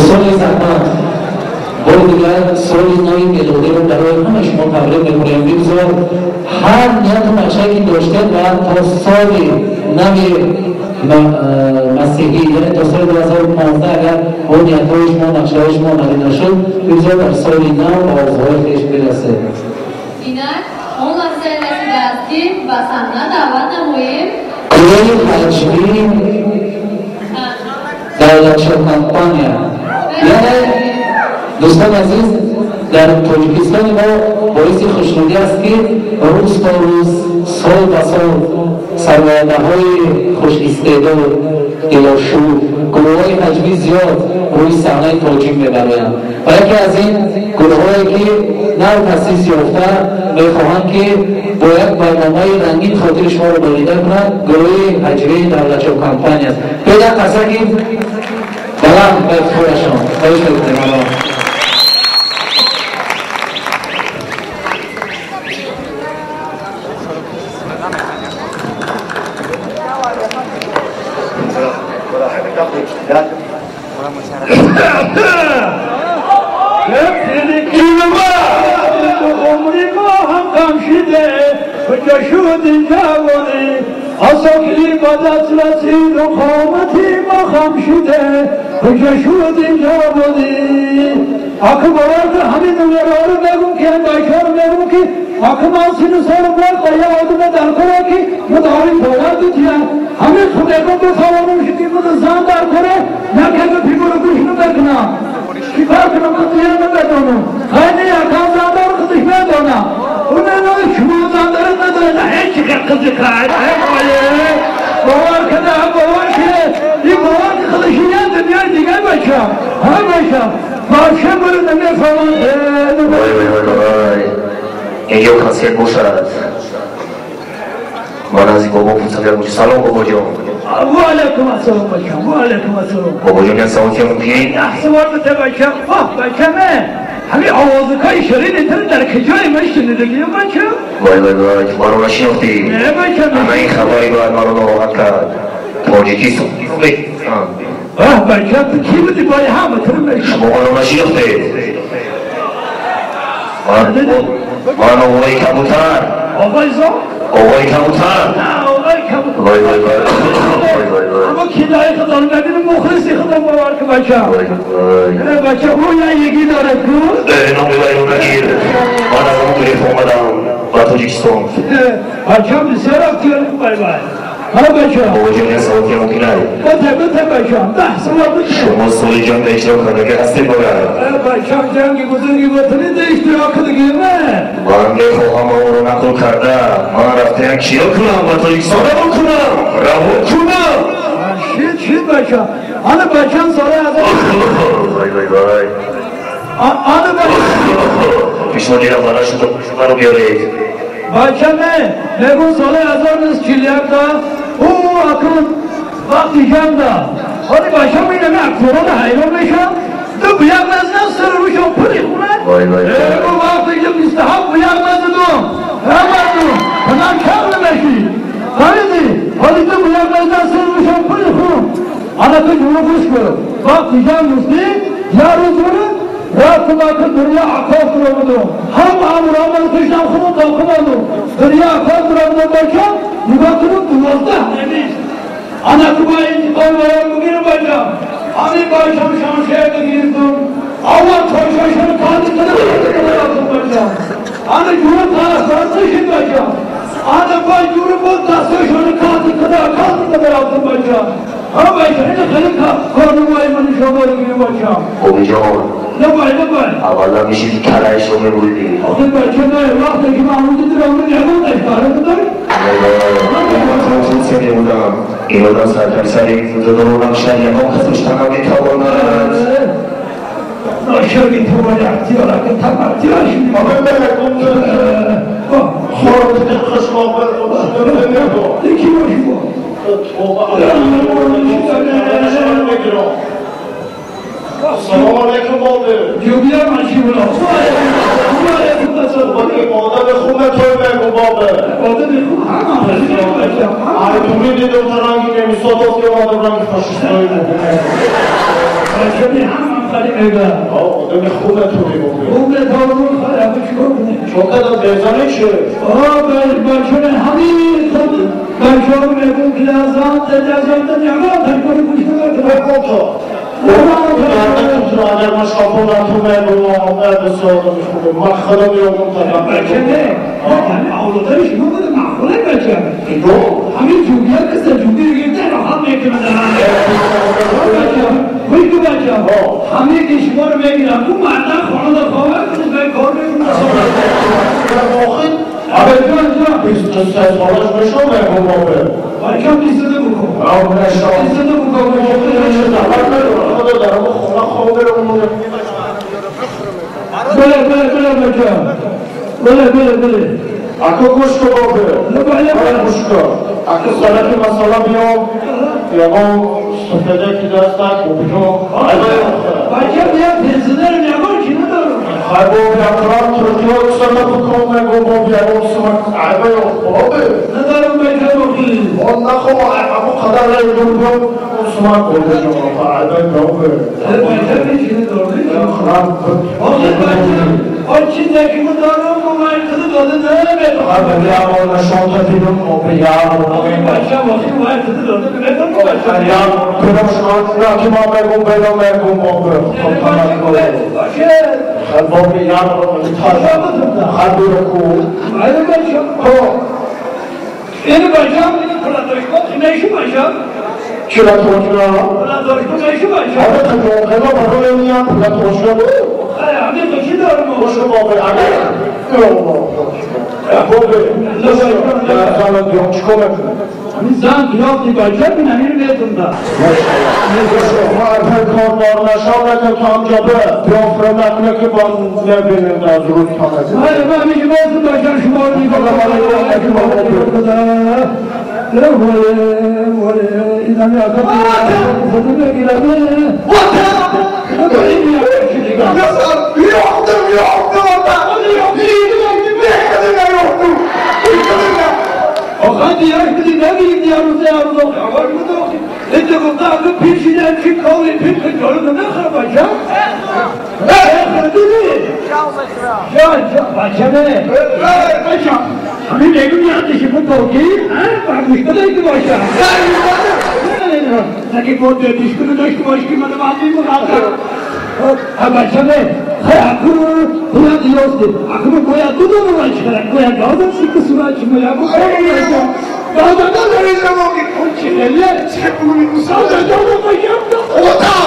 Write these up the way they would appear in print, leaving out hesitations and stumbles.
دوستان زحمت بار دیگر سال نوی میلادی رو برای همه شما تبریک می‌گویم. بگذار هر نیت و نقشه‌ای که داشته و تا سال نوی مسیحی یعنی تا سال 2015 اگر اون نیت‌های شما نقشه‌های شما عملی نشد بگذار در سال نو آرزوهای خویش برسه. اینک اون لحظه رسیده است که به صحنه دعوت نماییم گروه حجمی دولتشاه کمپانیا. یعنی دوستان عزیز در تاجیکستان ما باعث خوشنودی است که روز تا روز سال به سال سرمایه‌دارهای خوش استعداد دلارشو گروه‌های حجمی زیاد روی صحنه تاجیک می‌برند و یکی از این گروه‌هایی که نو تأسیس یافته می‌خواهند که با یک برنامه رنگین خاطر شما را بریده کنند گروه حجمی دولتشاه کمپانیا است. پیدا قصه که بلند به افتخارشان خواهش می‌کنم. آساکی بدت رسید و قامتی ما خم شده کجا شد اینجا بودی اکو باید همین نمیرا رو بگم که این بایشا رو بگم که اکو من سینو سارو برد باید آدم در کنه که مداری باید دیتیم همین خود اگه بفاورم شدی مدر زن در کنه نکه به پیمون گوشنو بکنم چی کار کنم که دیگه نمیدونم خیلی اکام زن دار خودش میدونم اونه نوی شما زن دارد نداره نه هیچی که قضی کار باور کنه باور کنه این باور که خودشی یاد دنیای دیگه باشم ها باشم باشم برو نمیفهمم وای اینجا کنسرت باشد من از این بابا پوزم یاد سلام بابا جان و علیکم السلام باشم و علیکم السلام بابا جان یاد سلام کنم که احسوار بده باشم باشمه همین آوازکای شرین اینتر در کجای من شنیدگیم باشم وای ما رو نشناختی نه باشم همه این خبری باید ما رو ناراحت کرد تاجیکستان باشم تو کی بودی بای همه ترمش شما رو نشناختی من آقای کبوتر آقای زا آقای کبوتر نه آقای کبوتر وای اما کدای خدا رو ببینم مخلصی خدا باور که باشم بچه اون یکی داره تو نامی باید رو نگیر من از اون تلیف آمدم با تاجیکستان بچه هم بسیار افتیار بای بچه بابا جان یه سوال که ممکنه بته بچه هم 10 سوال بچه شما سوال جان به اشتراک کنده هستی باید بچه هم جنگی بزرگی بطنی ده اشتراک کنگیمه من میخواهم اون رو نقل کرده من رفته یک کیا کنم و تاجیکستان رو کنم چی بچه آنه بچه هم ساله از وای آنه بچه پیشما دیرم برای شما رو بیارید بچه نگون ساله هزار نیست چیلیک دا او اکن وقتی جمع دا آنه بچه هم اینه اکفران حیران میشم تو بیاق نزدن سر روشم پلی خونه او وقتی جمع استحاب بیاق نزدون همه کنم کم نمیشی خریدی حالی تو بیاق نزدن سر روشم پلی خون آنه تو جمعه گوش کرد وقتی جمع نستی یا روز برد رفتم اکن دنیا عقاف رو بدم هم عمل کشتم خودم داخل بدم دنیا عقاف رو بدم باشم نگاه کنم 12 نمیست آنه تو با انتقال باید بگیرم باشم آنه باشم شانشه بگیرم اول توشاشن کاندی کنم باشم آنه جور تاستاشن باشم آنه با جور بود تاستاشن کاندی کنم باشم ها باشم اینه خیلی کارنمای من شما رو بگیرم باشم بابا جان نبای اولا میشید که کلایش رو میبودی آخه بچه نه وقتی که محمودی درامون نمون اشتاره بداری این آدم سرکاری سری دارونم شریعان کسش تنم میتواند ناشرگی توانی اختیار اگه تم اختیارش خورد خشما یکی باشی با سلام علیکم بابه جوبیه منشی بلا آدم خوبه توی بگو بابه آدم خوب آره تو میدیدم تا رنگی نمیساد که آدم رنگ فاشیستایی بکنه بچه همه خالی میگه آدم خوبه تو میگه خوب دارون خالی همه چیکار کنه چون که بزنی چه؟ بچه همین خود بچه ها میگون که لازم نگاه تنکاری کش بکن تو اگر من شاپون تو میگم بسیار میخوبه من خدا میگم بچه نه همین اولادرش نبوده مخوله بچه همین جوگیه مثل جوگی رو گرفته راحت میکنه خوی تو بچه همه که شما رو میگیرم تو مردن خانه در خواه کنید به کار میکنه بیست سالش بشو میگم بابه بچه هم دیسته بکن دیسته بکن خدا دارم خونه خواه برم بله اکو گوش کو بابه بله گوش کو اکو سالت مسالا بیام یاگو سفیده که دست اکو بیجو بچه بیا پنسیده رو نگاه چی ندارم خیبو بیاکران ترکیه اکسانا بکن میگو بابی اگو سمک عیبه بابه ندارم بچه بخی اون نخو عیبه قدر لیدون بیام سمک بوده جمعه عیبه بابه بچه بیچی ندارم آخه بچه آن چیزی که دارم ممایی کده داده نمیده خیبه بیامو نشان تفیدم و بیامو بچه وقتی ممایی کده داده نمیدم بچه بیام کنم شان که ما میگم بیام بابه باشه بابی یاد رو خیلی رو کو اینو بچه اینو بچه اینو پلاتوشکو نیشو بچه چرا توجنا پلاتوشکو نیشو بچه آره تو خیلی برای میان پول توجنا همه تو چی دارم خوش بابه اگر بابه زن دیون چیکار میکنه همین زن کلافتی بچه بین همین میتون دا ما اگر کار بار نشان نکن تو هم جابه بیان فرم نکنه که با نبینیم از روز تامه های ما همیشه بازم بچه شما رو میگم این همی آقا خودم بگیرم آقا دیارش بدی نگیریم دیار روزه عروض آقا بودو انت گفته اگه پیشیدن چی کاری پیش که جالو نمیخواه بچه نمیخواه دیدی بچه نه بچه همین بگم یادشی بود باقی مشکل ایده باشه نگه بود دیشکنه داشته باشی که من باقی مقاطع بچه نه اکو باید یاسته اکو باید دو باید کرد باید دادم سیک سورا چی باید بکنم دادم نریزم آقی اون چی نلیه چه بونی دادم باید خدا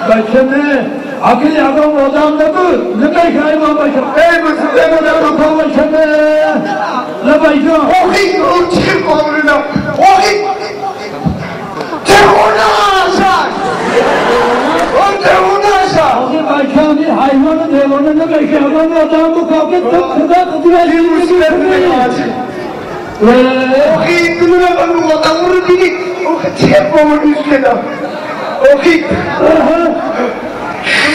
بچه نه اگه یادم آدم نبود نمیشه ایمان باشه ای بسید ایمان بکن بچه نه نبایجا آقی اون چه بابریدم آقی آقای بچه هم این حیوان دیوانه نمیشه اما آدم بکاکت خدا قدیمه آقی دلونه من آدم رو دیدی آقی چه بابریش کدم آقی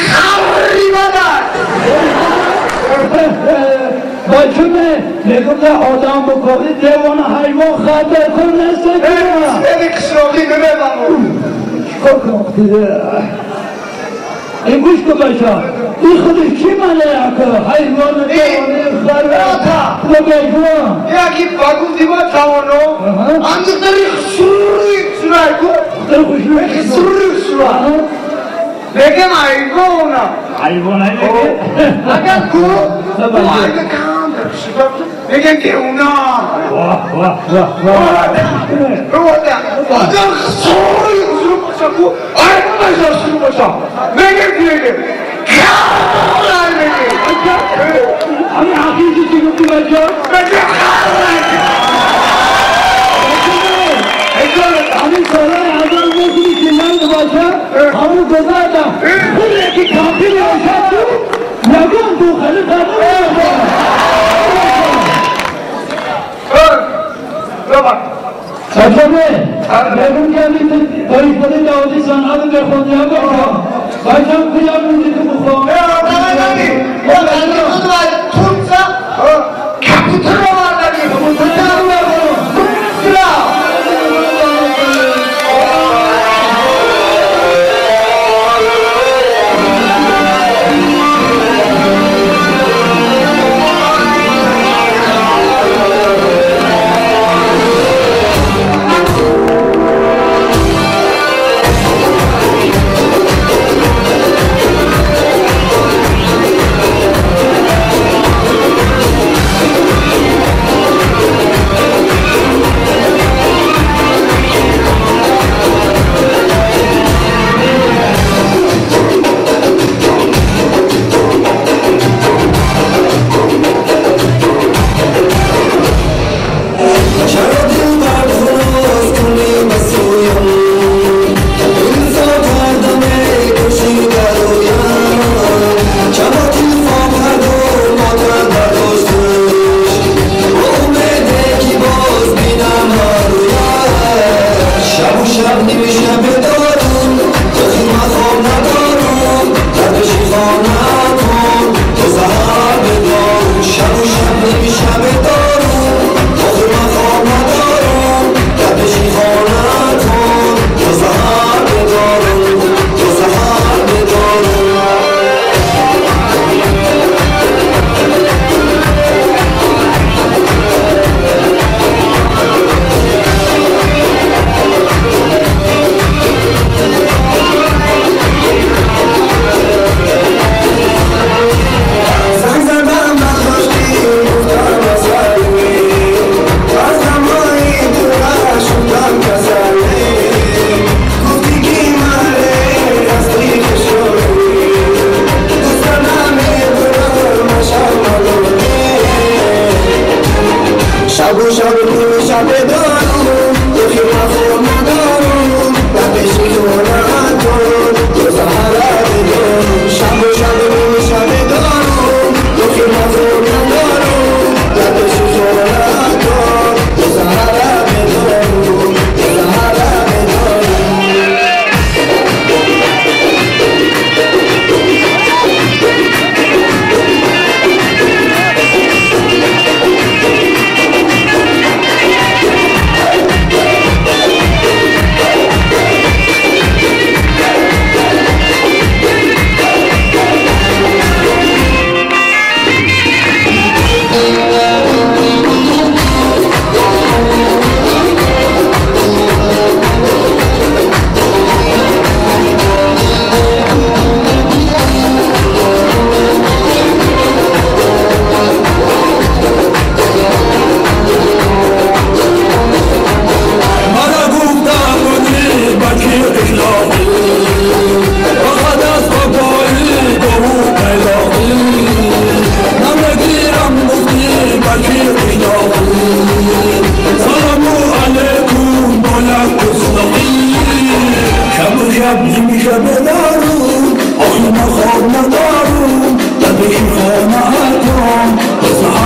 خبری بدن بچه میگم ده آدم بکاکت دیوانه حیوان خطر کن نسته کنه سری کشراقی نمیدم چکار کنم این گوش کن بچه این خودش چی منه اکا حیوان دیوانه خرات نگیجوان یکی باگو دیوا تاوانو اندر داری سروری سرای کو دل خوشی سروری سرای بگم حیوان اگر کو اگر کام بگم که اونا اگر سروری سرو باشا کو باشا سرو باشا بگم که کام همین حقیقی چی گفتی بچه همین سالای اول بودی که من باشه همون گذاردم خیلی یکی کافی باشد تو نگم تو خیلی بچه بگم که همین داریش بده داودی سنها رو بخوندی هم بخوام بچه هم کجا موندی تو بخوام کپوتر رو برداری کپوتر رو برداری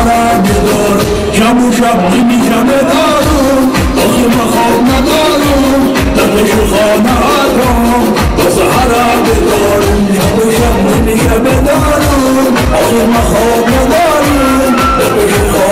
سهرم بدار شب و شب نمیشم بدارم آخی من خواب ندارم دقش خانه آدم با سهرم بدارم شب و شب نمیشم بدارم آخی من خواب ندارم دقش